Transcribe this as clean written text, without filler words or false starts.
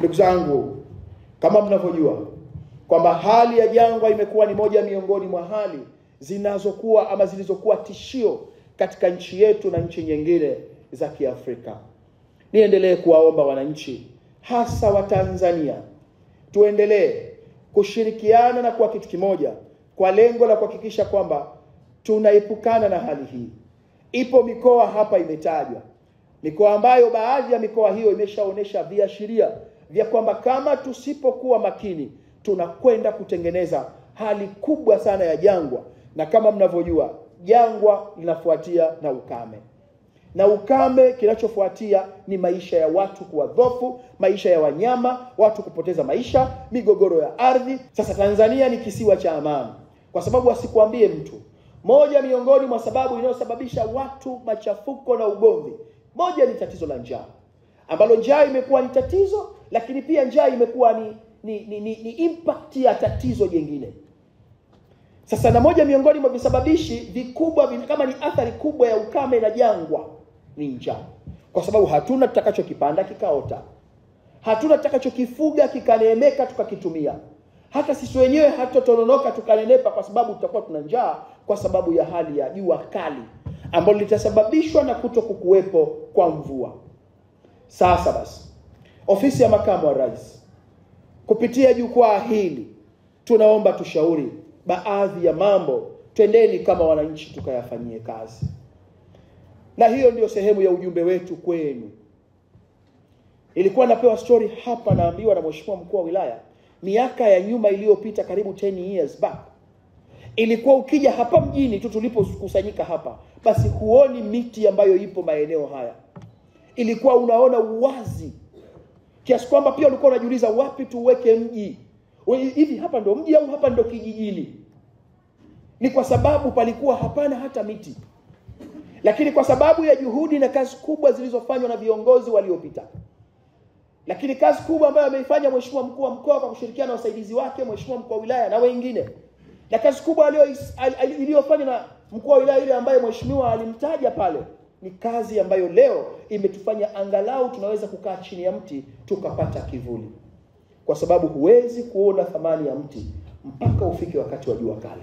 Ndugu zangu, kama mnavyojua kwamba hali ya jangwa imekuwa ni moja miongoni mwa hali zilizokuwa tishio katika nchi yetu na nchi nyingine za Kiafrika. Niendelee kuwaomba wananchi, hasa wa Tanzania, tuendelee kushirikiana na kuwa kitu kimoja kwa lengo la kuhakikisha kwamba tunaepukana na hali hii. Ipo mikoa hapa imetajwa, mikoa ambayo baadhi ya mikoa hiyo imeshaonesha viashiria vya kwamba kama tusipokuwa makini tunakwenda kutengeneza hali kubwa sana ya jangwa. Na kama mnavyojua, jangwa linafuatia na ukame. Na ukame kinachofuatia ni maisha ya watu kuwa dhaifu, maisha ya wanyama, watu kupoteza maisha, migogoro ya ardhi. Sasa Tanzania ni kisiwa cha amani, kwa sababu asikuambie mtu, moja miongoni mwa sababu inayosababisha watu machafuko na ugomvi, moja ni tatizo la njaa, ambalo njaa imekuwa ni tatizo, lakini pia njaa imekuwa ni impact ya tatizo jingine. Sasa na moja miongoni mwa visababishi vikubwa kama ni athari kubwa ya ukame na jangwa ni njaa. Kwa sababu hatuna tutakachokipanda kikaota. Hatuna tutakachokifuga kikaneemeka tukakitumia. Hata sisi wenyewe hatotononoka tukanenepa kwa sababu tutakuwa tuna njaa, kwa sababu ya hali ya jua kali ambalo litasababishwa na kutokuwepo kwa mvua. Sasa basi, ofisi ya makamu wa rais kupitia jukwaa hili tunaomba tushauri baadhi ya mambo, twendeni kama wananchi tukayafanyie kazi. Na hiyo ndio sehemu ya ujumbe wetu kwenu. Ilikuwa napewa story hapa, naambiwa na mheshimiwa mkuu wa wilaya, miaka ya nyuma iliyopita, karibu 10 years back. Ilikuwa ukija hapa mjini tu tulipokusanyika hapa, basi huoni miti ambayo ipo maeneo haya. Ilikuwa unaona uwazi, kiasi kwamba pia ulikuwa unajiuliza wapi tuweke mji. Hivi hapa ndo mji au hapa ndo kijijini? Ni kwa sababu palikuwa hapana hata miti. Lakini kwa sababu ya juhudi na kazi kubwa zilizofanywa na viongozi waliopita, lakini kazi kubwa ambayo ameifanya mheshimiwa mkuu wa mkoa kwa kushirikiana na wasaidizi wake, mheshimiwa mkuu wa wilaya na wengine, na kazi kubwa iliyofanywa na mkuu wa wilaya ile ambaye mheshimiwa alimtaja pale, ni kazi ambayo leo imetufanya angalau tunaweza kukaa chini ya mti tukapata kivuli. Kwa sababu huwezi kuona thamani ya mti mpaka ufike wakati wa jua kali.